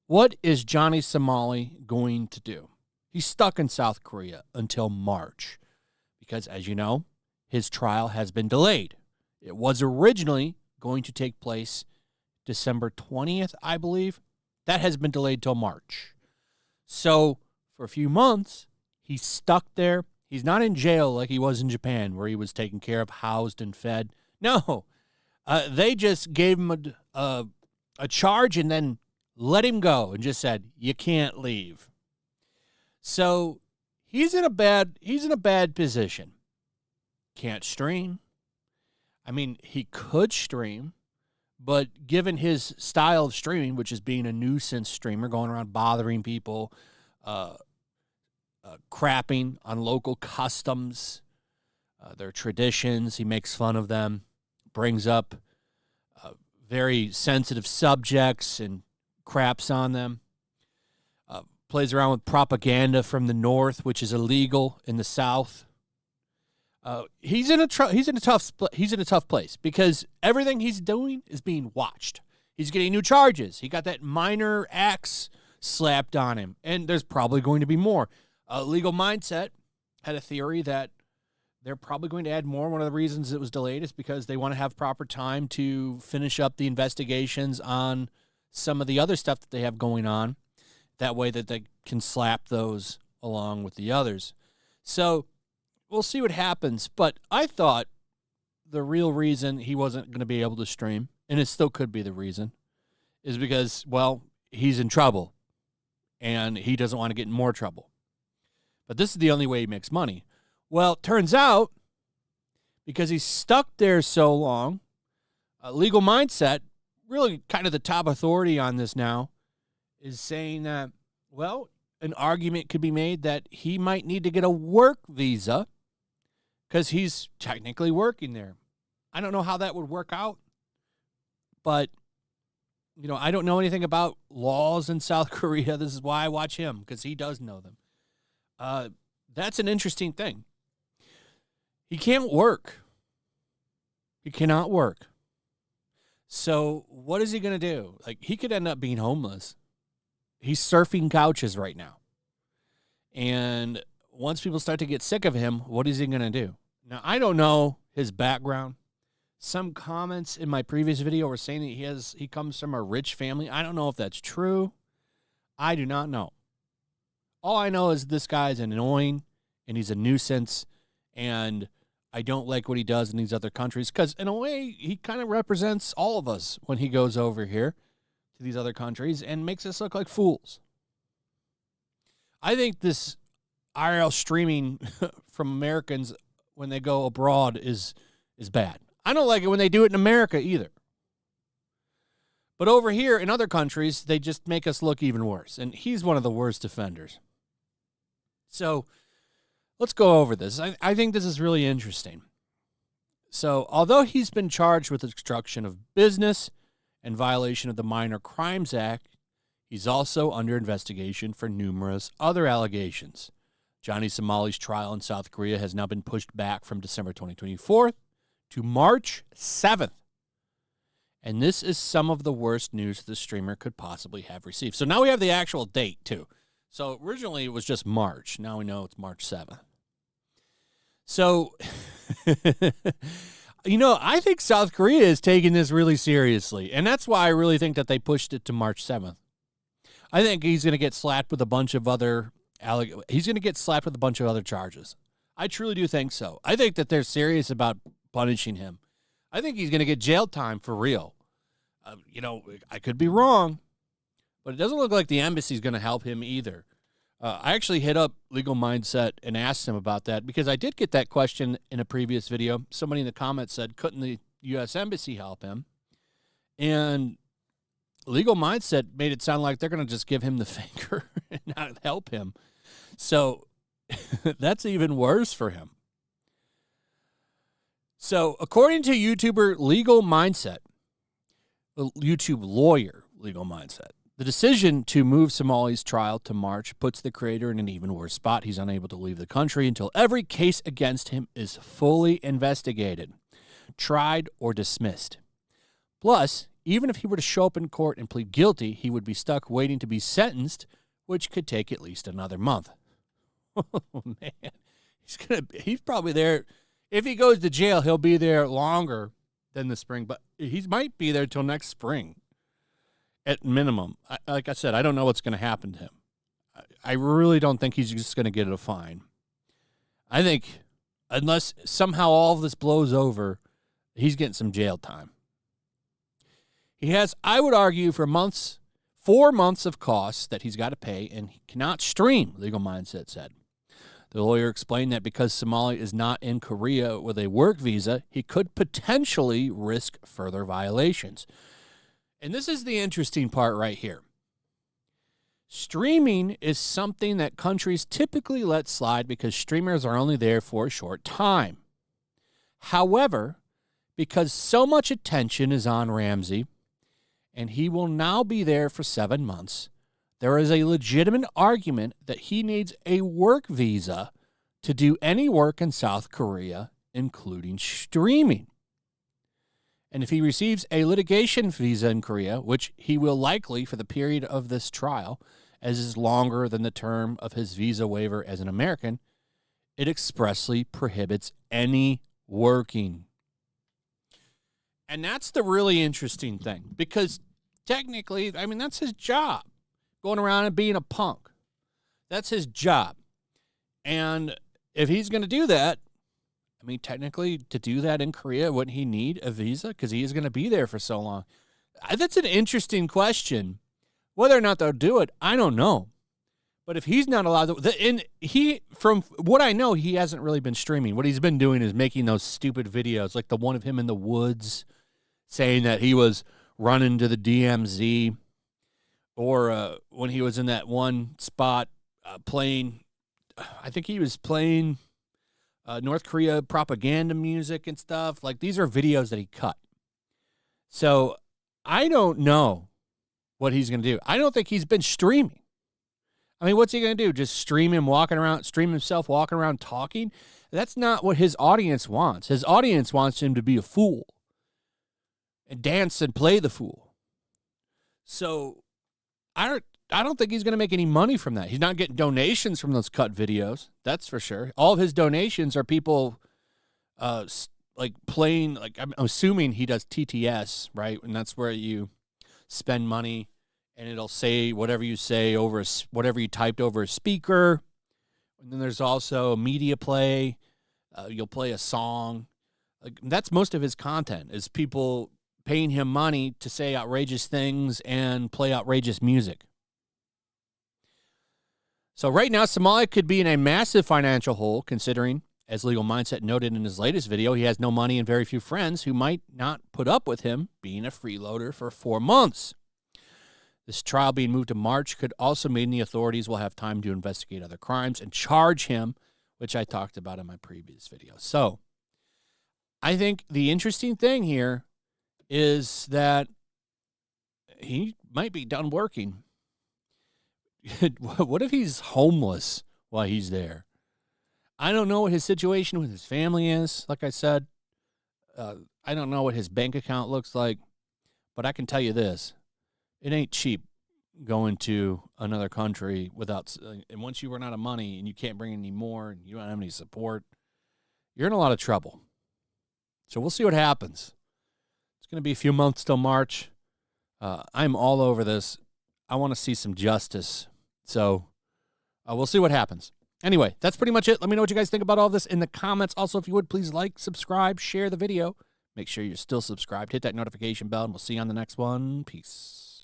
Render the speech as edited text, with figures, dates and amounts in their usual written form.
What is Johnny Somali going to do? He's stuck in South Korea until March because, as you know, his trial has been delayed. It was originally going to take place December 20th, I believe. That has been delayed till March. So for a few months, he's stuck there. He's not in jail like he was in Japan where he was taken care of, housed, and fed. No, they just gave him a charge and then let him go and just said, you can't leave. So he's in a bad position. Can't stream. I mean, he could stream, but given his style of streaming, which is being a nuisance streamer, going around bothering people, crapping on local customs, their traditions, he makes fun of them, brings up very sensitive subjects and craps on them, plays around with propaganda from the North, which is illegal in the South. He's in a tough place because everything he's doing is being watched. He's getting new charges. He got that minor axe slapped on him, and there's probably going to be more. Legal Mindset had a theory that they're probably going to add more. One of the reasons it was delayed is because they want to have proper time to finish up the investigations on some of the other stuff that they have going on. That way that they can slap those along with the others. So we'll see what happens. But I thought the real reason he wasn't going to be able to stream, and it still could be the reason, is because, well, he's in trouble, and he doesn't want to get in more trouble. But this is the only way he makes money. Well, it turns out, because he's stuck there so long, Legal Mindset, really kind of the top authority on this now, is saying that, well, an argument could be made that he might need to get a work visa because he's technically working there. I don't know how that would work out, but, you know, I don't know anything about laws in South Korea. This is why I watch him, because he does know them. That's an interesting thing. He can't work. He cannot work. So what is he going to do? Like, he could end up being homeless. He's surfing couches right now. And once people start to get sick of him, what is he going to do? Now, I don't know his background. Some comments in my previous video were saying that he comes from a rich family. I don't know if that's true. I do not know. All I know is this guy's annoying, and he's a nuisance, and I don't like what he does in these other countries because, in a way, he kind of represents all of us when he goes over here to these other countries and makes us look like fools. I think this IRL streaming from Americans when they go abroad is bad. I don't like it when they do it in America either. But over here in other countries, they just make us look even worse, and he's one of the worst offenders. So let's go over this. I think this is really interesting. So although he's been charged with obstruction of business and violation of the Minor Crimes Act, he's also under investigation for numerous other allegations. Johnny Somali's trial in South Korea has now been pushed back from December 2024 to March 7th. And this is some of the worst news the streamer could possibly have received. So now we have the actual date, too. So originally it was just March. Now we know it's March 7th. So, you know, I think South Korea is taking this really seriously. And that's why I really think that they pushed it to March 7th. I think he's going to get slapped with a bunch of other charges. I truly do think so. I think that they're serious about punishing him. I think he's going to get jail time for real. You know, I could be wrong, but it doesn't look like the embassy is going to help him either. I actually hit up Legal Mindset and asked him about that because I did get that question in a previous video. Somebody in the comments said, couldn't the U.S. Embassy help him? And Legal Mindset made it sound like they're going to just give him the finger and not help him. So that's even worse for him. So according to YouTuber Legal Mindset, YouTube lawyer Legal Mindset, The decision to move Somali's trial to March puts the creator in an even worse spot. He's unable to leave the country until every case against him is fully investigated, tried, or dismissed. Plus, even if he were to show up in court and plead guilty, he would be stuck waiting to be sentenced, which could take at least another month. Oh, man. He's probably there. If he goes to jail, he'll be there longer than the spring, but he might be there till next spring. At minimum. Like I said, I don't know what's going to happen to him. I really don't think he's just going to get a fine. I think unless somehow all of this blows over, he's getting some jail time. He has, I would argue, 4 months of costs that he's got to pay, and he cannot stream, Legal Mindset said. The lawyer explained that because Somali is not in Korea with a work visa, he could potentially risk further violations. And this is the interesting part right here. Streaming is something that countries typically let slide because streamers are only there for a short time. However, because so much attention is on Ramsey, and he will now be there for 7 months, there is a legitimate argument that he needs a work visa to do any work in South Korea, including streaming. And if he receives a litigation visa in Korea, which he will likely for the period of this trial, as is longer than the term of his visa waiver as an American, it expressly prohibits any working. And that's the really interesting thing, because technically, I mean, that's his job, going around and being a punk. That's his job. And if he's going to do that, I mean, technically, to do that in Korea, wouldn't he need a visa? Because he is going to be there for so long. That's an interesting question. Whether or not they'll do it, I don't know. But if he's not allowed to, from what I know, he hasn't really been streaming. What he's been doing is making those stupid videos, like the one of him in the woods, saying that he was running to the DMZ, or when he was in that one spot playing, I think he was playing North Korea propaganda music and stuff. Like, these are videos that he cut. So I don't know what he's going to do. I don't think he's been streaming. I mean, what's he going to do? Just stream himself walking around talking? That's not what his audience wants. His audience wants him to be a fool and dance and play the fool. So I don't think he's going to make any money from that. He's not getting donations from those cut videos. That's for sure. All of his donations are people like playing, like I'm assuming he does TTS, right? And that's where you spend money and it'll say whatever you say over whatever you typed over a speaker. And then there's also media play. You'll play a song. Like, that's most of his content, is people paying him money to say outrageous things and play outrageous music. So right now, Somali could be in a massive financial hole, considering, as Legal Mindset noted in his latest video, he has no money and very few friends who might not put up with him being a freeloader for 4 months. This trial being moved to March could also mean the authorities will have time to investigate other crimes and charge him, which I talked about in my previous video. So I think the interesting thing here is that he might be done working. What if he's homeless while he's there? I don't know what his situation with his family is. Like I said, I don't know what his bank account looks like, but I can tell you this. It ain't cheap going to another country without, and once you run out of money and you can't bring any more and you don't have any support, you're in a lot of trouble. So we'll see what happens. It's going to be a few months till March. I'm all over this. I want to see some justice. So we'll see what happens. Anyway, that's pretty much it. Let me know what you guys think about all this in the comments. Also, if you would, please like, subscribe, share the video. Make sure you're still subscribed. Hit that notification bell, and we'll see you on the next one. Peace.